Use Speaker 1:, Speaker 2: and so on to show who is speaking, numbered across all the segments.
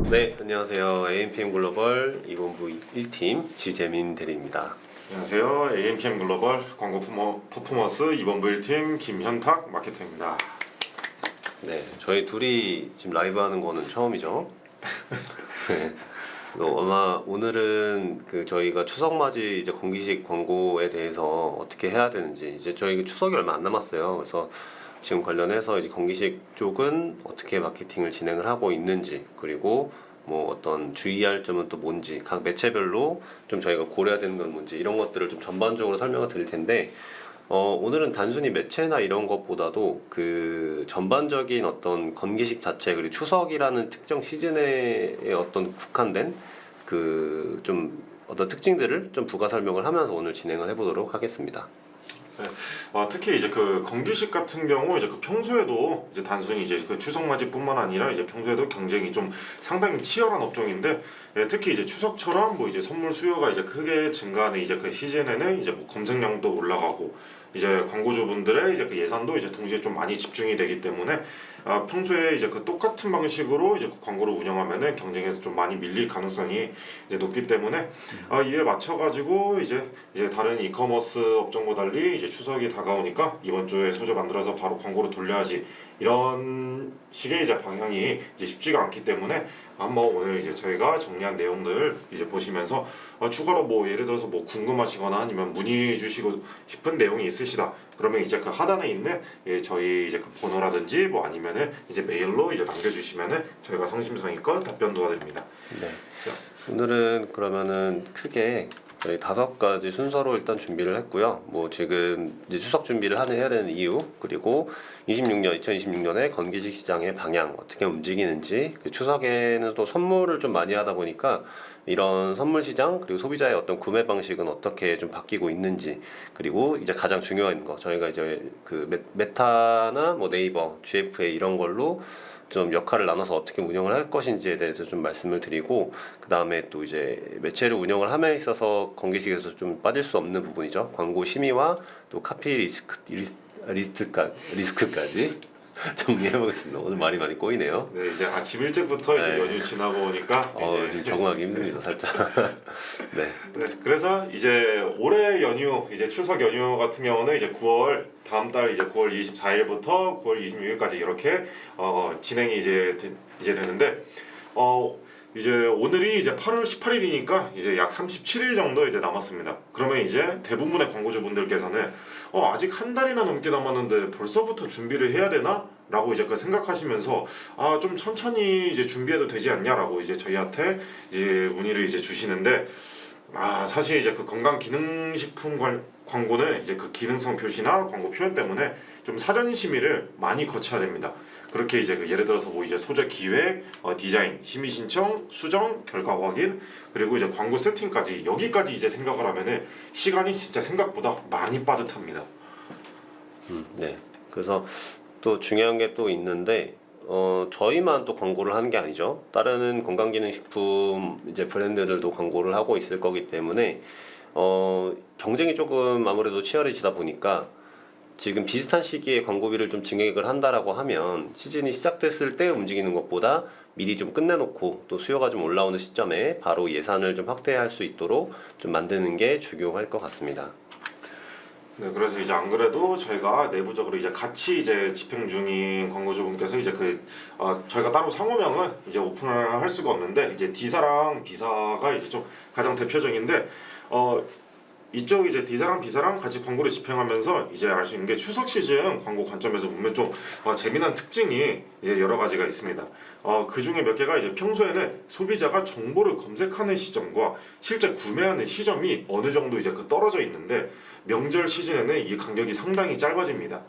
Speaker 1: 네, 안녕하세요. AMPM 글로벌 이본부 1팀 지재민 대리입니다.
Speaker 2: 안녕하세요. AMPM 글로벌 광고 퍼포먼스 이번부 1팀 김현탁 마케터입니다.
Speaker 1: 네, 저희 둘이 지금 라이브 하는 거는 처음이죠. 네. 아마 오늘은 저희가 추석 맞이 이제 건기식 광고에 대해서 어떻게 해야 되는지, 이제 저희 추석이 얼마 안 남았어요. 그래서 지금 관련해서 이제 건기식 쪽은 어떻게 마케팅을 진행을 하고 있는지, 그리고 뭐 어떤 주의할 점은 또 뭔지, 각 매체별로 좀 저희가 고려해야 되는 건 뭔지, 이런 것들을 좀 전반적으로 설명을 드릴 텐데, 오늘은 단순히 매체나 이런 것보다도 그 전반적인 어떤 건기식 자체, 그리고 추석이라는 특정 시즌에 어떤 국한된 그 좀 어떤 특징들을 좀 부가 설명을 하면서 오늘 진행을 해보도록 하겠습니다.
Speaker 2: 네. 특히 이제 그 건기식 같은 경우 이제 그 평소에도 이제 단순히 이제 그 추석 맞이뿐만 아니라 이제 평소에도 경쟁이 좀 상당히 치열한 업종인데, 특히 이제 추석처럼 뭐 이제 선물 수요가 이제 크게 증가하는 이제 그 시즌에는 이제 뭐 검색량도 올라가고 이제 광고주분들의 이제 그 예산도 이제 동시에 좀 많이 집중이 되기 때문에 평소에 이제 그 똑같은 방식으로 이제 그 광고를 운영하면은 경쟁에서 좀 많이 밀릴 가능성이 이제 높기 때문에 이에 맞춰가지고 이제 다른 이커머스 업종과 달리 이제 추석이 다가오니까 이번 주에 소재 만들어서 바로 광고를 돌려야지, 이런 식의 이제 방향이 이제 쉽지가 않기 때문에 한번 오늘 이제 저희가 정리한 내용들 이제 보시면서 추가로 뭐 예를 들어서 뭐 궁금하시거나 아니면 문의 주시고 싶은 내용이 있으시다 그러면 이제 그 하단에 있는 저희 이제 그 번호라든지 뭐 아니면은 이제 메일로 이제 남겨주시면은 저희가 성심성의껏 답변 도와드립니다.
Speaker 1: 네. 오늘은 그러면은 크게 저희 5가지 순서로 일단 준비를 했고요. 뭐 지금 이제 추석 준비를 해야 되는 이유, 그리고 2026년에 건기식 시장의 방향 어떻게 움직이는지, 추석에는 또 선물을 좀 많이 하다 보니까 이런 선물 시장 그리고 소비자의 어떤 구매 방식은 어떻게 좀 바뀌고 있는지, 그리고 이제 가장 중요한 거 저희가 이제 그 메타나 뭐 네이버, GFA 이런 걸로 좀 역할을 나눠서 어떻게 운영을 할 것인지에 대해서 좀 말씀을 드리고, 그 다음에 또 이제 매체를 운영을 함에 있어서 건기식에서 좀 빠질 수 없는 부분이죠. 광고 심의와 또 카피 리스크까지 정리해보겠습니다. 오늘 말이 많이 꼬이네요.
Speaker 2: 네, 이제 아침 일찍부터 이제
Speaker 1: 네.
Speaker 2: 연휴 지나고 오니까
Speaker 1: 지금 적응하기 힘듭니다, 살짝. 네.
Speaker 2: 네, 그래서 이제 올해 연휴, 이제 추석 연휴 같은 경우는 이제 9월 다음 달 이제 9월 24일부터 9월 26일까지 이렇게 진행이 이제 되는데, 이제 오늘이 이제 8월 18일이니까 이제 약 37일 정도 이제 남았습니다. 그러면 이제 대부분의 광고주분들께서는 아직 한 달이나 넘게 남았는데 벌써부터 준비를 해야 되나? 라고 이제 그 생각하시면서 좀 천천히 이제 준비해도 되지 않냐라고 이제 저희한테 이제 문의를 이제 주시는데, 사실 이제 그 건강기능식품 광고는 이제 그 기능성 표시나 광고 표현 때문에 좀 사전 심의를 많이 거쳐야 됩니다. 그렇게 이제 그 예를 들어서 뭐 이제 소재 기획, 디자인, 심의 신청, 수정, 결과 확인, 그리고 이제 광고 세팅까지, 여기까지 이제 생각을 하면은 시간이 진짜 생각보다 많이 빠듯합니다.
Speaker 1: 네. 그래서 또 중요한 게 또 있는데, 저희만 또 광고를 하는 게 아니죠. 다른 건강기능식품 이제 브랜드들도 광고를 하고 있을 거기 때문에 경쟁이 조금 아무래도 치열해지다 보니까 지금 비슷한 시기에 광고비를 좀 증액을 한다라고 하면 시즌이 시작됐을 때 움직이는 것보다 미리 좀 끝내놓고 또 수요가 좀 올라오는 시점에 바로 예산을 좀 확대할 수 있도록 좀 만드는 게 중요할 것 같습니다.
Speaker 2: 네, 그래서 이제 안 그래도 저희가 내부적으로 이제 같이 이제 집행 중인 광고주분께서 이제 저희가 따로 상호명은 이제 오픈을 할 수가 없는데, 이제 D사랑 B사가 이제 좀 가장 대표적인데, 이쪽 이제 D사랑 B사랑 같이 광고를 집행하면서 이제 알 수 있는 게 추석 시즌 광고 관점에서 보면 좀 재미난 특징이 이제 여러 가지가 있습니다. 그 중에 몇 개가 이제 평소에는 소비자가 정보를 검색하는 시점과 실제 구매하는 시점이 어느 정도 이제 떨어져 있는데, 명절 시즌에는 이 간격이 상당히 짧아집니다.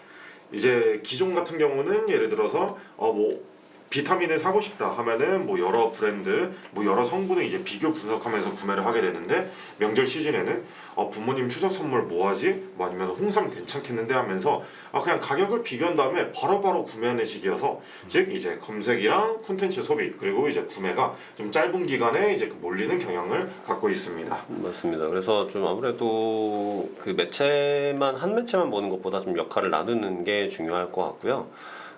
Speaker 2: 이제 기존 같은 경우는 예를 들어서 뭐 비타민을 사고 싶다 하면은 뭐 여러 브랜드, 뭐 여러 성분을 이제 비교 분석하면서 구매를 하게 되는데, 명절 시즌에는 부모님 추석 선물 뭐 하지? 뭐 아니면 홍삼 괜찮겠는데 하면서 그냥 가격을 비교한 다음에 바로바로 구매하는 시기여서, 즉 이제 검색이랑 콘텐츠 소비 그리고 이제 구매가 좀 짧은 기간에 이제 몰리는 경향을 갖고 있습니다.
Speaker 1: 맞습니다. 그래서 좀 아무래도 그 매체만 한 매체만 보는 것보다 좀 역할을 나누는 게 중요할 것 같고요.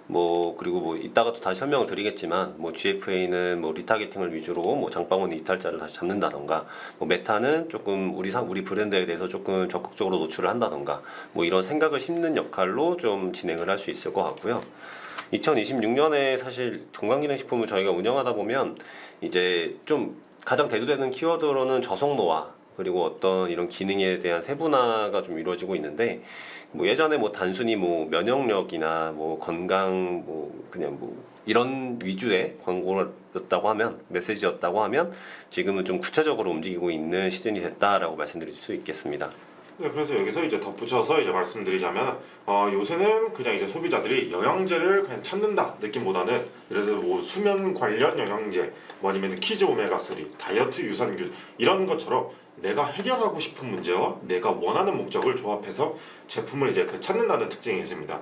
Speaker 1: 뭐 그리고 뭐 이따가 또 다시 설명을 드리겠지만 뭐 GFA는 뭐 리타게팅을 위주로 뭐 장바구니 이탈자를 다시 잡는다던가 뭐 메타는 조금 우리 브랜드에 대해서 조금 적극적으로 노출을 한다던가 뭐 이런 생각을 심는 역할로 좀 진행을 할 수 있을 것 같고요. 2026년에 사실 건강기능식품을 저희가 운영하다 보면 이제 좀 가장 대두되는 키워드로는 저속노화 그리고 어떤 이런 기능에 대한 세분화가 좀 이루어지고 있는데 뭐 예전에 뭐 단순히 뭐 면역력이나 뭐 건강 뭐 그냥 뭐 이런 위주의 광고였다고 하면 메시지였다고 하면 지금은 좀 구체적으로 움직이고 있는 시즌이 됐다라고 말씀드릴 수 있겠습니다.
Speaker 2: 네, 그래서 여기서 이제 덧붙여서 이제 말씀드리자면 요새는 그냥 이제 소비자들이 영양제를 그냥 찾는다 느낌보다는 예를 들어 뭐 수면 관련 영양제 뭐 아니면 키즈 오메가 3 다이어트 유산균 이런 것처럼 내가 해결하고 싶은 문제와 내가 원하는 목적을 조합해서 제품을 이제 찾는다는 특징이 있습니다.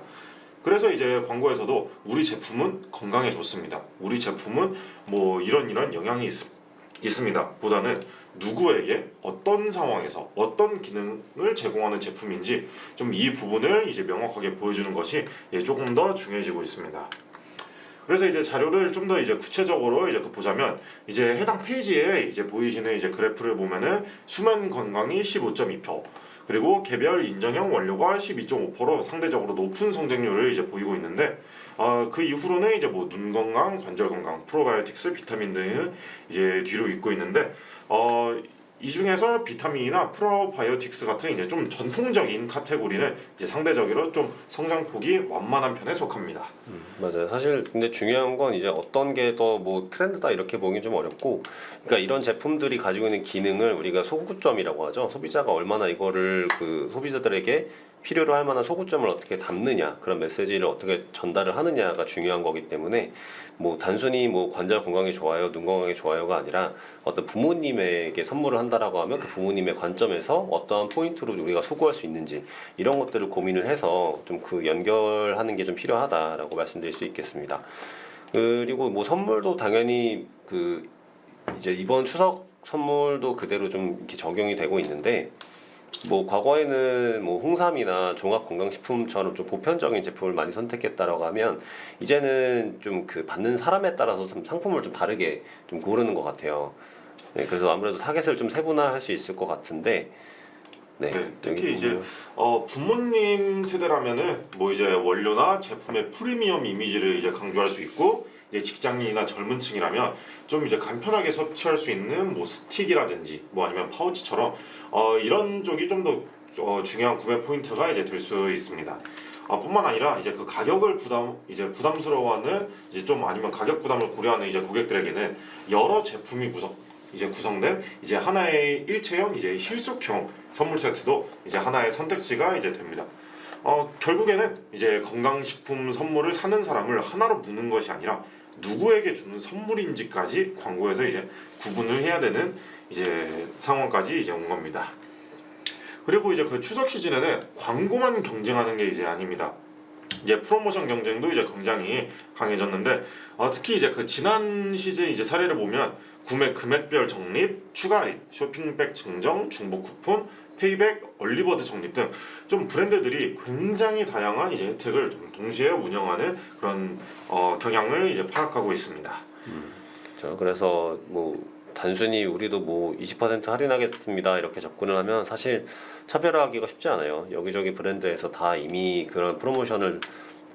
Speaker 2: 그래서 이제 광고에서도 우리 제품은 건강에 좋습니다. 우리 제품은 뭐 이런 영향이 있습니다. 보다는 누구에게 어떤 상황에서 어떤 기능을 제공하는 제품인지 좀 이 부분을 이제 명확하게 보여주는 것이 조금 더 중요해지고 있습니다. 그래서 이제 자료를 좀 더 이제 구체적으로 이제 보자면 이제 해당 페이지에 이제 보이시는 이제 그래프를 보면은 수면 건강이 15.2%, 그리고 개별 인정형 원료가 12.5%로 상대적으로 높은 성장률을 이제 보이고 있는데 그 이후로는 이제 뭐 눈 건강, 관절 건강, 프로바이오틱스, 비타민 등이 이제 뒤로 잇고 있는데 이 중에서 비타민이나 프로바이오틱스 같은 이제 좀 전통적인 카테고리는 이제 상대적으로 좀 성장폭이 완만한 편에 속합니다.
Speaker 1: 맞아요. 사실 근데 중요한 건 이제 어떤 게 더 뭐 트렌드다 이렇게 보기 좀 어렵고, 그러니까 이런 제품들이 가지고 있는 기능을 우리가 소구점이라고 하죠. 소비자가 얼마나 이거를 그 소비자들에게 필요로 할 만한 소구점을 어떻게 담느냐, 그런 메시지를 어떻게 전달을 하느냐가 중요한 거기 때문에 뭐 단순히 뭐 관절 건강에 좋아요, 눈 건강에 좋아요가 아니라 어떤 부모님에게 선물을 한다라고 하면 그 부모님의 관점에서 어떠한 포인트로 우리가 소구할 수 있는지 이런 것들을 고민을 해서 좀 그 연결하는 게 좀 필요하다라고 말씀드릴 수 있겠습니다. 그리고 뭐 선물도 당연히 그 이제 이번 추석 선물도 그대로 좀 이렇게 적용이 되고 있는데, 뭐 과거에는 뭐 홍삼이나 종합 건강식품처럼 좀 보편적인 제품을 많이 선택했다라고 하면 이제는 좀 그 받는 사람에 따라서 좀 상품을 좀 다르게 좀 고르는 것 같아요. 네, 그래서 아무래도 타겟을 좀 세분화할 수 있을 것 같은데, 네,
Speaker 2: 네,
Speaker 1: 여기
Speaker 2: 특히 이제
Speaker 1: 보면
Speaker 2: 부모님 세대라면은 뭐 이제 원료나 제품의 프리미엄 이미지를 이제 강조할 수 있고, 이제 직장인이나 젊은 층이라면 좀 이제 간편하게 섭취할 수 있는 뭐 스틱이라든지 뭐 아니면 파우치처럼 이런 쪽이 좀 더 중요한 구매 포인트가 이제 될 수 있습니다. 뿐만 아니라 이제 그 가격을 부담스러워하는 이제 좀 아니면 가격 부담을 고려하는 이제 고객들에게는 여러 제품이 구성된 이제 하나의 일체형 이제 실속형 선물 세트도 이제 하나의 선택지가 이제 됩니다. 결국에는 이제 건강식품 선물을 사는 사람을 하나로 묻는 것이 아니라 누구에게 주는 선물인지까지 광고에서 이제 구분을 해야 되는 이제 상황까지 이제 온 겁니다. 그리고 이제 그 추석 시즌에는 광고만 경쟁하는 게 이제 아닙니다. 이제 프로모션 경쟁도 이제 굉장히 강해졌는데 특히 이제 그 지난 시즌 이제 사례를 보면 구매 금액별 적립, 추가 할인, 쇼핑백 증정, 중복 쿠폰, 페이백, 얼리버드 적립 등 좀 브랜드들이 굉장히 다양한 이제 혜택을 좀 동시에 운영하는 그런 경향을 이제 파악하고 있습니다.
Speaker 1: 그래서 뭐 단순히 우리도 뭐 20% 할인하겠습니다 이렇게 접근을 하면 사실 차별화하기가 쉽지 않아요. 여기저기 브랜드에서 다 이미 그런 프로모션을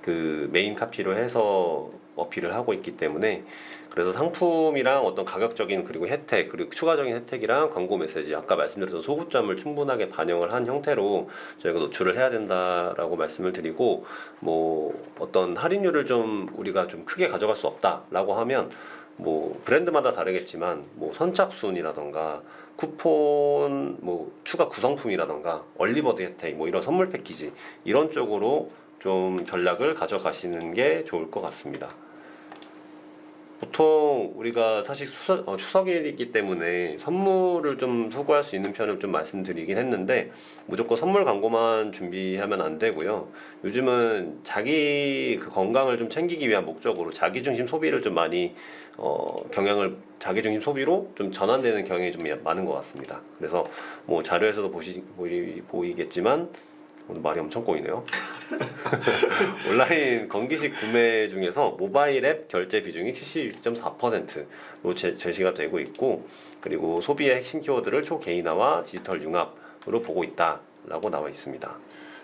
Speaker 1: 그 메인 카피로 해서 어필을 하고 있기 때문에, 그래서 상품이랑 어떤 가격적인 그리고 혜택 그리고 추가적인 혜택이랑 광고 메시지, 아까 말씀드렸던 소구점을 충분하게 반영을 한 형태로 저희가 노출을 해야 된다라고 말씀을 드리고, 뭐 어떤 할인율을 좀 우리가 좀 크게 가져갈 수 없다라고 하면 뭐 브랜드마다 다르겠지만 뭐 선착순이라던가 쿠폰 뭐 추가 구성품이라던가 얼리버드 혜택 뭐 이런 선물 패키지 이런 쪽으로 좀 전략을 가져가시는 게 좋을 것 같습니다. 보통 우리가 사실 추석이기 때문에 선물을 좀 소구할 수 있는 편을 좀 말씀드리긴 했는데, 무조건 선물 광고만 준비하면 안 되고요. 요즘은 자기 그 건강을 좀 챙기기 위한 목적으로 자기중심 소비를 좀 많이 경향을 자기중심 소비로 좀 전환되는 경향이 좀 많은 것 같습니다. 그래서 뭐 자료에서도 보이겠지만 오늘 말이 엄청 꼬이네요. 온라인 건기식 구매 중에서 모바일 앱 결제 비중이 72.4%로 제시가 되고 있고, 그리고 소비의 핵심 키워드를 초개인화와 디지털 융합으로 보고 있다라고 나와 있습니다.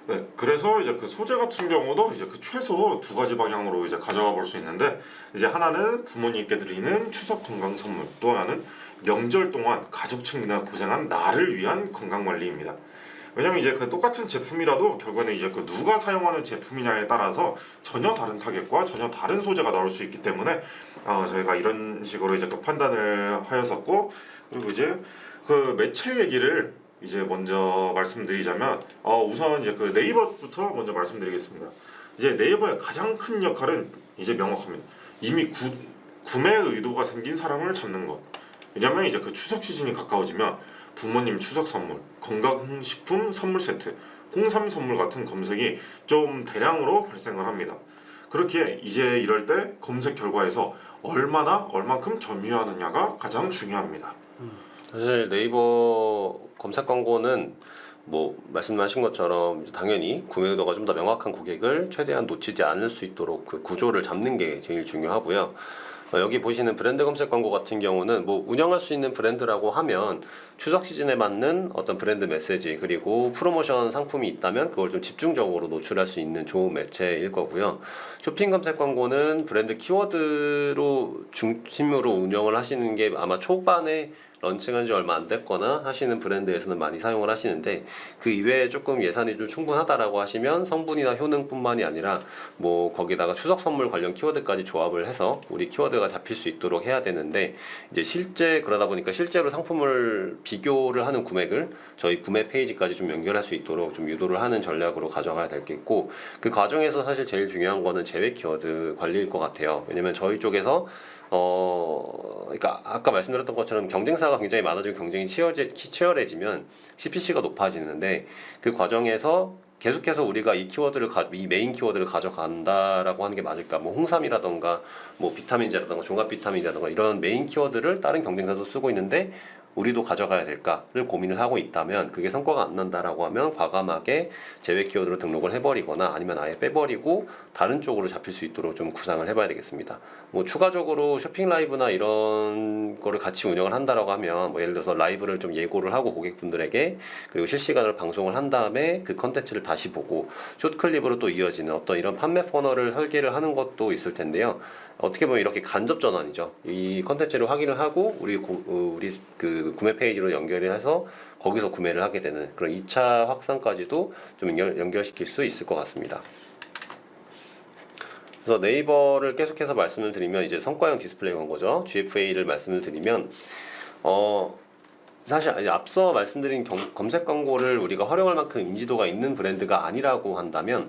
Speaker 2: 네, 그래서 이제 그 소재 같은 경우도 이제 그 최소 두 가지 방향으로 이제 가져가 볼 수 있는데, 이제 하나는 부모님께 드리는 추석 건강 선물, 또 하나는 명절 동안 가족 챙기느라 고생한 나를 위한 건강 관리입니다. 왜냐면 이제 그 똑같은 제품이라도 결국에는 이제 그 누가 사용하는 제품이냐에 따라서 전혀 다른 타겟과 전혀 다른 소재가 나올 수 있기 때문에 저희가 이런 식으로 이제 그 판단을 하였었고, 그리고 이제 그 매체 얘기를 이제 먼저 말씀드리자면 우선 이제 그 네이버부터 먼저 말씀드리겠습니다. 이제 네이버의 가장 큰 역할은 이제 명확합니다. 이미 구매 의도가 생긴 사람을 잡는 것. 왜냐면 이제 그 추석 시즌이 가까워지면 부모님 추석 선물, 건강식품 선물 세트, 홍삼 선물 같은 검색이 좀 대량으로 발생을 합니다. 그렇게 이제 이럴 때 검색 결과에서 얼만큼 점유하느냐가 가장 중요합니다.
Speaker 1: 사실 네이버 검색 광고는 뭐 말씀하신 것처럼 당연히 구매 의도가 좀 더 명확한 고객을 최대한 놓치지 않을 수 있도록 그 구조를 잡는 게 제일 중요하고요. 여기 보시는 브랜드 검색 광고 같은 경우는 뭐 운영할 수 있는 브랜드라고 하면 추석 시즌에 맞는 어떤 브랜드 메시지, 그리고 프로모션 상품이 있다면 그걸 좀 집중적으로 노출할 수 있는 좋은 매체일 거고요. 쇼핑 검색 광고는 브랜드 키워드로 중심으로 운영을 하시는 게 아마 초반에 런칭한 지 얼마 안 됐거나 하시는 브랜드에서는 많이 사용을 하시는데, 그 이외에 조금 예산이 좀 충분하다라고 하시면 성분이나 효능뿐만이 아니라 뭐 거기다가 추석 선물 관련 키워드까지 조합을 해서 우리 키워드가 잡힐 수 있도록 해야 되는데, 이제 실제 그러다 보니까 실제로 상품을 비교를 하는 구매를 저희 구매 페이지까지 좀 연결할 수 있도록 좀 유도를 하는 전략으로 가져가야 될 게 있고, 그 과정에서 사실 제일 중요한 거는 제외 키워드 관리일 것 같아요. 왜냐면 저희 쪽에서 그러니까 아까 말씀드렸던 것처럼 경쟁사가 굉장히 많아지고 경쟁이 치열해지면 CPC가 높아지는데, 그 과정에서 계속해서 우리가 이 메인 키워드를 가져간다라고 하는 게 맞을까? 뭐 홍삼이라던가 뭐 비타민제라던가 종합 비타민이라던가 이런 메인 키워드를 다른 경쟁사도 쓰고 있는데 우리도 가져가야 될까를 고민을 하고 있다면, 그게 성과가 안 난다라고 하면 과감하게 제외 키워드로 등록을 해버리거나 아니면 아예 빼버리고 다른 쪽으로 잡힐 수 있도록 좀 구상을 해봐야 되겠습니다. 뭐 추가적으로 쇼핑 라이브나 이런 거를 같이 운영을 한다라고 하면 뭐 예를 들어서 라이브를 좀 예고를 하고 고객분들에게, 그리고 실시간으로 방송을 한 다음에 그 컨텐츠를 다시 보고 숏클립으로 또 이어지는 어떤 이런 판매 퍼널을 설계를 하는 것도 있을 텐데요. 어떻게 보면 이렇게 간접 전환이죠. 이 컨텐츠를 확인을 하고 우리 그 구매 페이지로 연결을 해서 거기서 구매를 하게 되는 그런 2차 확산까지도 좀 연결시킬 수 있을 것 같습니다. 그래서 네이버를 계속해서 말씀을 드리면 이제 성과형 디스플레이 광고죠. GFA를 말씀을 드리면 사실 이제 앞서 말씀드린 검색 광고를 우리가 활용할 만큼 인지도가 있는 브랜드가 아니라고 한다면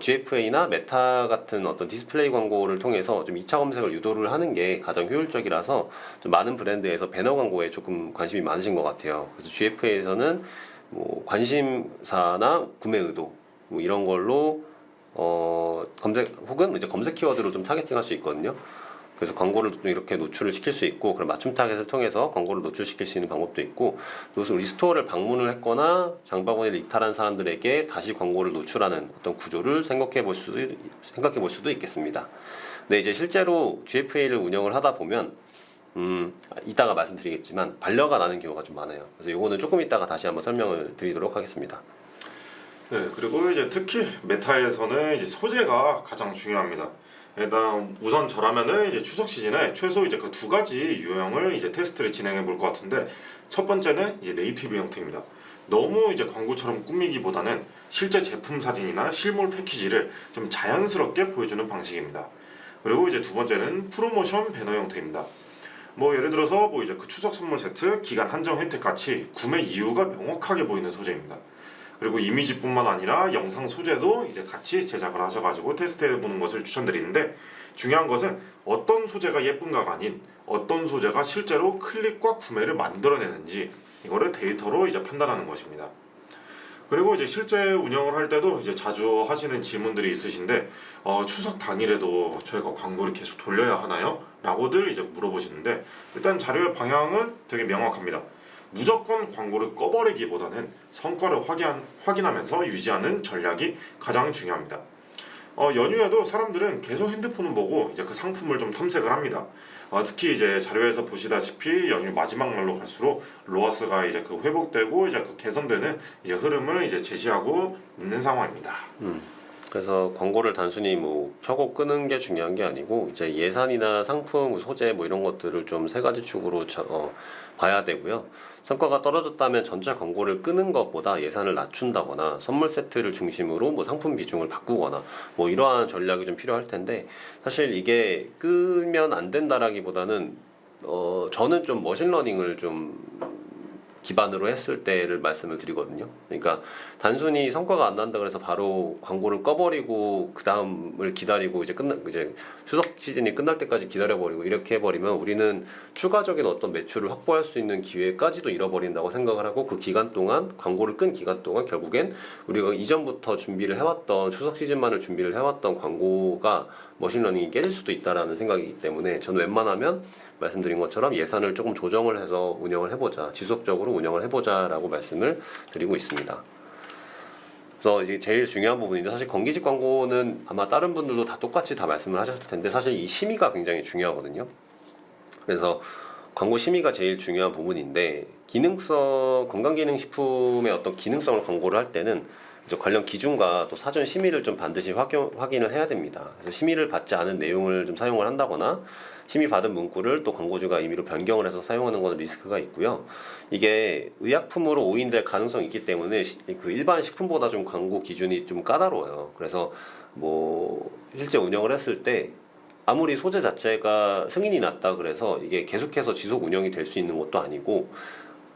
Speaker 1: GFA나 메타 같은 어떤 디스플레이 광고를 통해서 좀 2차 검색을 유도를 하는 게 가장 효율적이라서 좀 많은 브랜드에서 배너 광고에 조금 관심이 많으신 것 같아요. 그래서 GFA에서는 뭐 관심사나 구매 의도 뭐 이런 걸로 검색 혹은 이제 검색 키워드로 좀 타겟팅할 수 있거든요. 그래서 광고를 좀 이렇게 노출을 시킬 수 있고, 그런 맞춤 타겟을 통해서 광고를 노출시킬 수 있는 방법도 있고, 또 우리 스토어를 방문을 했거나 장바구니를 이탈한 사람들에게 다시 광고를 노출하는 어떤 구조를 생각해 볼 수도 있겠습니다. 근데 이제 실제로 GFA를 운영을 하다 보면 이따가 말씀드리겠지만 반려가 나는 경우가 좀 많아요. 그래서 요거는 조금 이따가 다시 한번 설명을 드리도록 하겠습니다.
Speaker 2: 네, 그리고 이제 특히 메타에서는 이제 소재가 가장 중요합니다. 일단 우선 저라면은 이제 추석 시즌에 최소 이제 그 두 가지 유형을 이제 테스트를 진행해 볼 것 같은데, 첫 번째는 이제 네이티브 형태입니다. 너무 이제 광고처럼 꾸미기보다는 실제 제품 사진이나 실물 패키지를 좀 자연스럽게 보여주는 방식입니다. 그리고 이제 두 번째는 프로모션 배너 형태입니다. 뭐 예를 들어서 뭐 이제 그 추석 선물 세트 기간 한정 혜택 같이 구매 이유가 명확하게 보이는 소재입니다. 그리고 이미지뿐만 아니라 영상 소재도 이제 같이 제작을 하셔가지고 테스트해보는 것을 추천드리는데, 중요한 것은 어떤 소재가 예쁜가가 아닌 어떤 소재가 실제로 클릭과 구매를 만들어내는지 이거를 데이터로 이제 판단하는 것입니다. 그리고 이제 실제 운영을 할 때도 이제 자주 하시는 질문들이 있으신데, 추석 당일에도 저희가 광고를 계속 돌려야 하나요? 라고들 이제 물어보시는데, 일단 자료의 방향은 되게 명확합니다. 무조건 광고를 꺼버리기보다는 성과를 확인하면서 유지하는 전략이 가장 중요합니다. 연휴에도 사람들은 계속 핸드폰을 보고 이제 그 상품을 좀 탐색을 합니다. 특히 이제 자료에서 보시다시피 연휴 마지막 날로 갈수록 로아스가 이제 그 회복되고 이제 그 개선되는 이제 흐름을 이제 제시하고 있는 상황입니다.
Speaker 1: 그래서 광고를 단순히 뭐 켜고 끄는 게 중요한 게 아니고 이제 예산이나 상품, 소재 뭐 이런 것들을 좀 세 가지 축으로 봐야 되고요. 성과가 떨어졌다면 전체 광고를 끄는 것보다 예산을 낮춘다거나 선물 세트를 중심으로 뭐 상품 비중을 바꾸거나 뭐 이러한 전략이 좀 필요할 텐데 사실 이게 끄면 안 된다라기보다는 저는 좀 머신러닝을 좀 기반으로 했을 때를 말씀을 드리거든요. 그러니까 단순히 성과가 안 난다 그래서 바로 광고를 꺼버리고 그 다음을 기다리고 이제 추석 시즌이 끝날 때까지 기다려버리고 이렇게 해버리면 우리는 추가적인 어떤 매출을 확보할 수 있는 기회까지도 잃어버린다고 생각을 하고 그 기간 동안 광고를 끈 기간 동안 결국엔 우리가 이전부터 준비를 해왔던 추석 시즌만을 준비를 해왔던 광고가 머신러닝이 깨질 수도 있다라는 생각이기 때문에 저는 웬만하면 말씀드린 것처럼 예산을 조금 조정을 해서 운영을 해보자, 지속적으로 운영을 해보자라고 말씀을 드리고 있습니다. 그래서 이제 제일 중요한 부분인데 사실 건기식 광고는 아마 다른 분들도 다 똑같이 다 말씀을 하셨을 텐데 사실 이 심의가 굉장히 중요하거든요. 그래서 광고 심의가 제일 중요한 부분인데 건강기능식품의 어떤 기능성을 광고를 할 때는 이제 관련 기준과 또 사전 심의를 좀 반드시 확인을 해야 됩니다. 그래서 심의를 받지 않은 내용을 좀 사용을 한다거나 심의 받은 문구를 또 광고주가 임의로 변경을 해서 사용하는 것은 리스크가 있고요. 이게 의약품으로 오인될 가능성이 있기 때문에 그 일반 식품보다 좀 광고 기준이 좀 까다로워요. 그래서 뭐 실제 운영을 했을 때 아무리 소재 자체가 승인이 났다 그래서 이게 계속해서 지속 운영이 될 수 있는 것도 아니고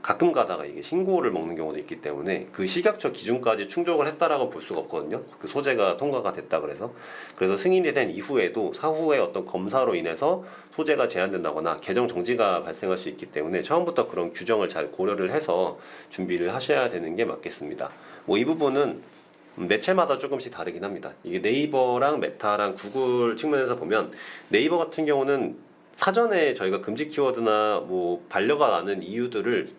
Speaker 1: 가끔 가다가 이게 신고를 먹는 경우도 있기 때문에 그 식약처 기준까지 충족을 했다라고 볼 수가 없거든요. 그 소재가 통과가 됐다 그래서 승인이 된 이후에도 사후에 어떤 검사로 인해서 소재가 제한된다거나 개정 정지가 발생할 수 있기 때문에 처음부터 그런 규정을 잘 고려를 해서 준비를 하셔야 되는 게 맞겠습니다. 뭐 이 부분은 매체마다 조금씩 다르긴 합니다. 이게 네이버랑 메타랑 구글 측면에서 보면 네이버 같은 경우는 사전에 저희가 금지 키워드나 뭐 반려가 나는 이유들을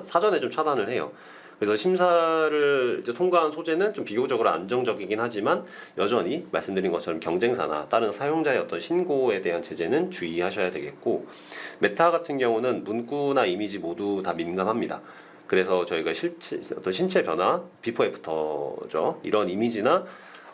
Speaker 1: 사전에 좀 차단을 해요. 그래서 심사를 이제 통과한 소재는 좀 비교적으로 안정적이긴 하지만 여전히 말씀드린 것처럼 경쟁사나 다른 사용자의 어떤 신고에 대한 제재는 주의하셔야 되겠고 메타 같은 경우는 문구나 이미지 모두 다 민감합니다. 그래서 저희가 어떤 신체 변화, 비포 애프터죠. 이런 이미지나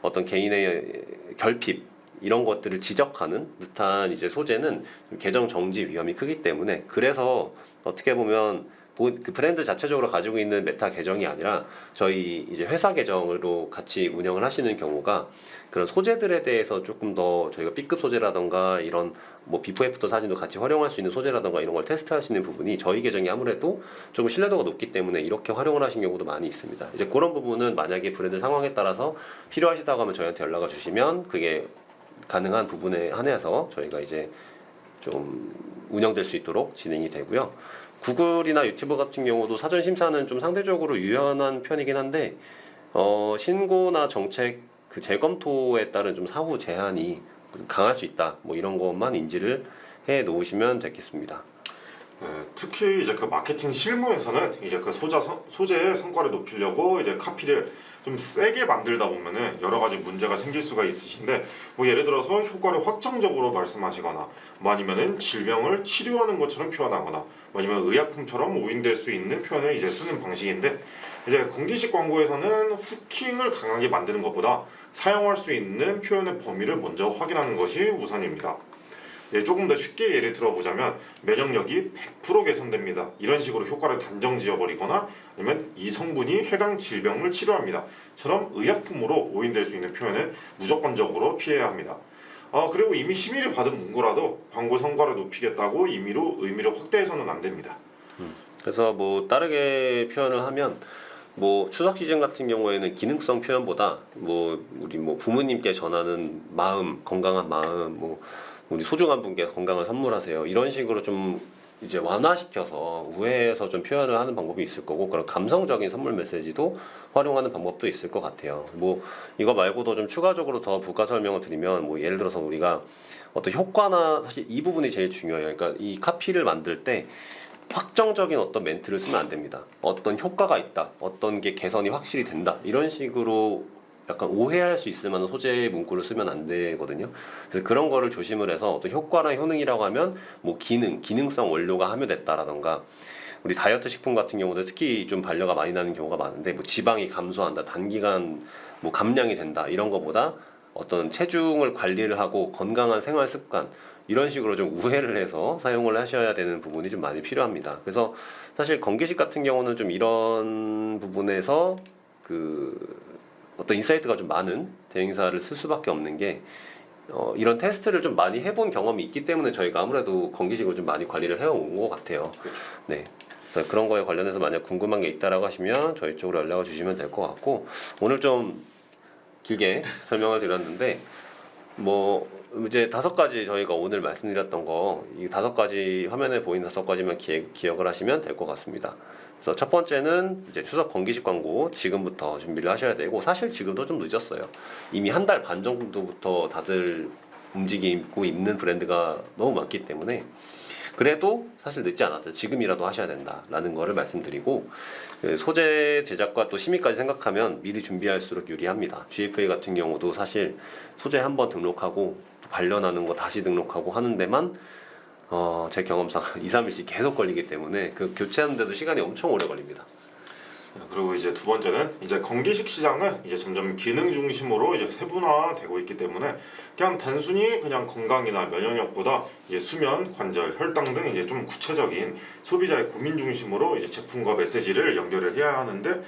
Speaker 1: 어떤 개인의 결핍 이런 것들을 지적하는 듯한 이제 소재는 계정 정지 위험이 크기 때문에 그래서 어떻게 보면 그 브랜드 자체적으로 가지고 있는 메타 계정이 아니라 저희 이제 회사 계정으로 같이 운영을 하시는 경우가 그런 소재들에 대해서 조금 더 저희가 B급 소재라던가 이런 뭐 비포 애프터 사진도 같이 활용할 수 있는 소재라던가 이런 걸 테스트할 수 있는 부분이 저희 계정이 아무래도 조금 신뢰도가 높기 때문에 이렇게 활용을 하신 경우도 많이 있습니다. 이제 그런 부분은 만약에 브랜드 상황에 따라서 필요하시다고 하면 저희한테 연락을 주시면 그게 가능한 부분에 한해서 저희가 이제 좀 운영될 수 있도록 진행이 되고요. 구글이나 유튜브 같은 경우도 사전 심사는 좀 상대적으로 유연한 편이긴 한데 신고나 정책 그 재검토에 따른 좀 사후 제한이 강할 수 있다. 뭐 이런 것만 인지를 해 놓으시면 되겠습니다.
Speaker 2: 네, 특히 이제 그 마케팅 실무에서는 이제 그 소재의 성과를 높이려고 이제 카피를 좀 세게 만들다 보면은 여러 가지 문제가 생길 수가 있으신데 뭐 예를 들어서 효과를 확정적으로 말씀하시거나 뭐 아니면은 질병을 치료하는 것처럼 표현하거나 뭐 아니면 의약품처럼 오인될 수 있는 표현을 이제 쓰는 방식인데 이제 건기식 광고에서는 후킹을 강하게 만드는 것보다 사용할 수 있는 표현의 범위를 먼저 확인하는 것이 우선입니다. 조금 더 쉽게 예를 들어보자면 면역력이 100% 개선됩니다. 이런 식으로 효과를 단정 지어버리거나 아니면 이 성분이 해당 질병을 치료합니다. 처럼 의약품으로 오인될 수 있는 표현은 무조건적으로 피해야 합니다. 그리고 이미 심의를 받은 문구라도 광고 성과를 높이겠다고 의미를 확대해서는 안 됩니다.
Speaker 1: 그래서 뭐 다르게 표현을 하면 뭐 추석 시즌 같은 경우에는 기능성 표현보다 뭐 우리 뭐 부모님께 전하는 마음, 건강한 마음, 뭐 우리 소중한 분께 건강을 선물하세요. 이런 식으로 좀 이제 완화시켜서 우회해서 좀 표현을 하는 방법이 있을 거고 그런 감성적인 선물 메시지도 활용하는 방법도 있을 것 같아요. 뭐 이거 말고도 좀 추가적으로 더 부가 설명을 드리면 뭐 예를 들어서 우리가 어떤 효과나 사실 이 부분이 제일 중요해요. 그러니까 이 카피를 만들 때 확정적인 어떤 멘트를 쓰면 안 됩니다. 어떤 효과가 있다, 어떤 게 개선이 확실히 된다 이런 식으로 약간 오해할 수 있을 만한 소재의 문구를 쓰면 안 되거든요. 그래서 그런 거를 조심을 해서 어떤 효과나 효능이라고 하면 뭐 기능성 원료가 함유됐다라던가 우리 다이어트 식품 같은 경우도 특히 좀 반려가 많이 나는 경우가 많은데 뭐 지방이 감소한다, 단기간 뭐 감량이 된다 이런 거보다 어떤 체중을 관리를 하고 건강한 생활 습관 이런 식으로 좀 우회를 해서 사용을 하셔야 되는 부분이 좀 많이 필요합니다. 그래서 사실 건기식 같은 경우는 좀 이런 부분에서 그 어떤 인사이트가 좀 많은 대행사를 쓸 수밖에 없는 게 이런 테스트를 좀 많이 해본 경험이 있기 때문에 저희가 아무래도 건기식을 좀 많이 관리를 해온 것 같아요. 네. 그래서 그런 거에 관련해서 만약 궁금한 게 있다라고 하시면 저희 쪽으로 연락을 주시면 될 것 같고 오늘 좀 길게 설명을 드렸는데 뭐 이제 5가지 저희가 오늘 말씀드렸던 거 이 5가지 화면에 보이는 5가지만 기억을 하시면 될 것 같습니다. 그래서 첫 번째는 이제 추석 건기식 광고 지금부터 준비를 하셔야 되고 사실 지금도 좀 늦었어요. 이미 한 달 반 정도부터 다들 움직이고 있는 브랜드가 너무 많기 때문에 그래도 사실 늦지 않았다. 지금이라도 하셔야 된다라는 거를 말씀드리고 그 소재 제작과 또 심의까지 생각하면 미리 준비할수록 유리합니다. GFA 같은 경우도 사실 소재 한번 등록하고 또 반려나는 거 다시 등록하고 하는 데만 제 경험상 2, 3일씩 계속 걸리기 때문에 그 교체하는데도 시간이 엄청 오래 걸립니다.
Speaker 2: 그리고 이제 두 번째는 이제 건기식 시장은 이제 점점 기능 중심으로 이제 세분화되고 있기 때문에 그냥 단순히 그냥 건강이나 면역력보다 이제 수면, 관절, 혈당 등 이제 좀 구체적인 소비자의 고민 중심으로 이제 제품과 메시지를 연결을 해야 하는데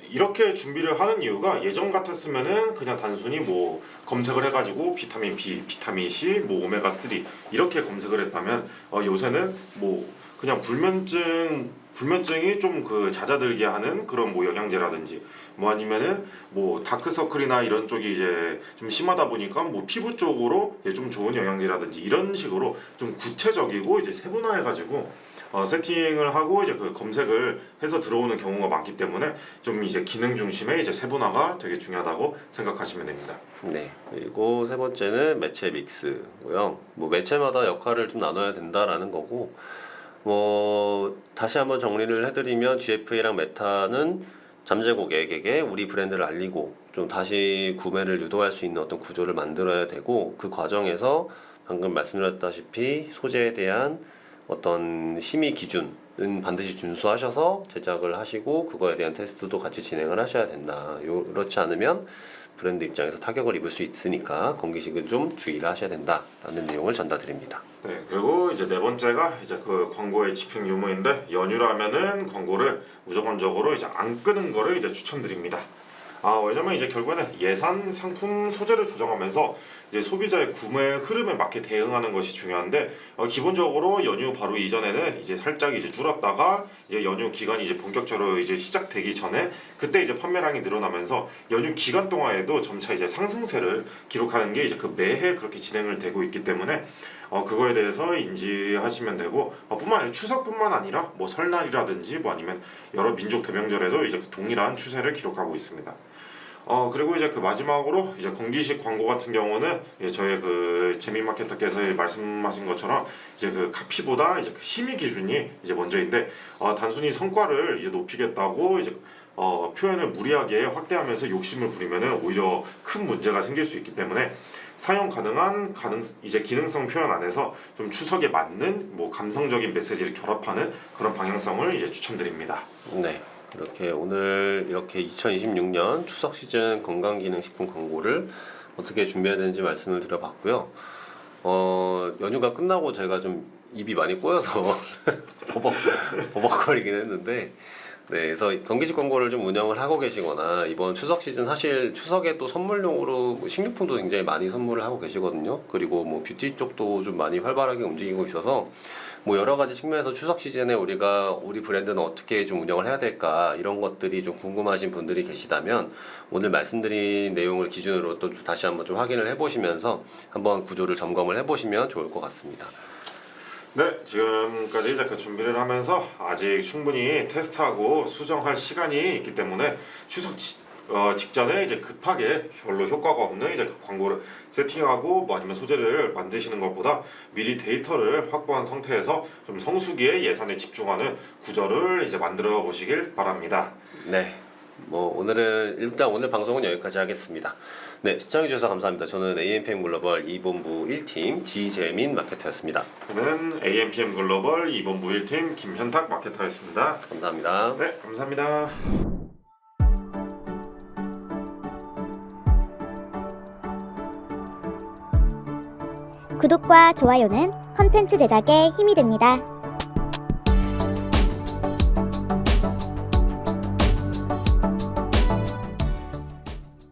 Speaker 2: 이렇게 준비를 하는 이유가 예전 같았으면은 그냥 단순히 뭐 검색을 해가지고 비타민 B, 비타민 C, 뭐 오메가 3 이렇게 검색을 했다면 요새는 뭐 그냥 불면증이 좀 그 잦아들게 하는 그런 뭐 영양제라든지 뭐 아니면은 뭐 다크서클이나 이런 쪽이 이제 좀 심하다 보니까 뭐 피부 쪽으로 좀 좋은 영양제라든지 이런 식으로 좀 구체적이고 이제 세분화해가지고 세팅을 하고 이제 그 검색을 해서 들어오는 경우가 많기 때문에 좀 이제 기능 중심의 이제 세분화가 되게 중요하다고 생각하시면 됩니다.
Speaker 1: 네. 그리고 세 번째는 매체 믹스고요. 뭐 매체마다 역할을 좀 나눠야 된다라는 거고 뭐 다시 한번 정리를 해드리면 GFA랑 메타는 잠재 고객에게 우리 브랜드를 알리고 좀 다시 구매를 유도할 수 있는 어떤 구조를 만들어야 되고 그 과정에서 방금 말씀드렸다시피 소재에 대한 어떤 심의 기준은 반드시 준수하셔서 제작을 하시고 그거에 대한 테스트도 같이 진행을 하셔야 된다. 그렇지 않으면 브랜드 입장에서 타격을 입을 수 있으니까 건기식은 좀 주의를 하셔야 된다라는 내용을 전달드립니다.
Speaker 2: 네, 그리고 이제 네 번째가 이제 그 광고의 집행 유무인데 연휴라면은 광고를 무조건적으로 이제 안 끄는 거를 이제 추천드립니다. 왜냐면 이제 결국에는 예산, 상품, 소재를 조정하면서 이제 소비자의 구매 흐름에 맞게 대응하는 것이 중요한데 기본적으로 연휴 바로 이전에는 이제 살짝 이제 줄었다가 이제 연휴 기간이 이제 본격적으로 이제 시작되기 전에 그때 이제 판매량이 늘어나면서 연휴 기간 동안에도 점차 이제 상승세를 기록하는 게 이제 그 매해 그렇게 진행을 되고 있기 때문에 그거에 대해서 인지하시면 되고 뿐만 아니라 추석뿐만 아니라 뭐 설날이라든지 뭐 아니면 여러 민족 대명절에도 이제 그 동일한 추세를 기록하고 있습니다. 그리고 이제 그 마지막으로 이제 건기식 광고 같은 경우는 저희 그 재미마케터께서 말씀하신 것처럼 이제 그 카피보다 이제 그 심의 기준이 이제 먼저인데 단순히 성과를 이제 높이겠다고 이제 표현을 무리하게 확대하면서 욕심을 부리면은 오히려 큰 문제가 생길 수 있기 때문에 사용 가능한 이제 기능성 표현 안에서 좀 추석에 맞는 뭐 감성적인 메시지를 결합하는 그런 방향성을 이제 추천드립니다.
Speaker 1: 네. 이렇게 오늘 이렇게 2026년 추석 시즌 건강기능식품 광고를 어떻게 준비해야 되는지 말씀을 드려봤고요. 연휴가 끝나고 제가 좀 입이 많이 꼬여서 버벅거리긴 했는데 네, 그래서 건기식 광고를 좀 운영을 하고 계시거나 이번 추석 시즌 사실 추석에 또 선물용으로 뭐 식료품도 굉장히 많이 선물을 하고 계시거든요. 그리고 뭐 뷰티 쪽도 좀 많이 활발하게 움직이고 있어서 뭐 여러 가지 측면에서 추석 시즌에 우리 브랜드는 어떻게 좀 운영을 해야 될까 이런 것들이 좀 궁금하신 분들이 계시다면 오늘 말씀드린 내용을 기준으로 또 다시 한번 좀 확인을 해보시면서 한번 구조를 점검을 해보시면 좋을 것 같습니다.
Speaker 2: 네, 지금까지 이제 그 준비를 하면서 아직 충분히 테스트하고 수정할 시간이 있기 때문에 추석 직전에 이제 급하게 별로 효과가 없는 이제 광고를 세팅하고 뭐 아니면 소재를 만드시는 것보다 미리 데이터를 확보한 상태에서 좀 성수기에 예산에 집중하는 구조를 이제 만들어 보시길 바랍니다.
Speaker 1: 네. 뭐 오늘은 일단 오늘 방송은 여기까지 하겠습니다. 네, 시청해주셔서 감사합니다. 저는 AMPM 글로벌 2본부 1팀 지재민 마케터였습니다.
Speaker 2: 저는 AMPM 글로벌 2본부 1팀 김현탁 마케터였습니다.
Speaker 1: 감사합니다.
Speaker 2: 네, 감사합니다.
Speaker 3: 구독과 좋아요는 컨텐츠 제작에 힘이 됩니다.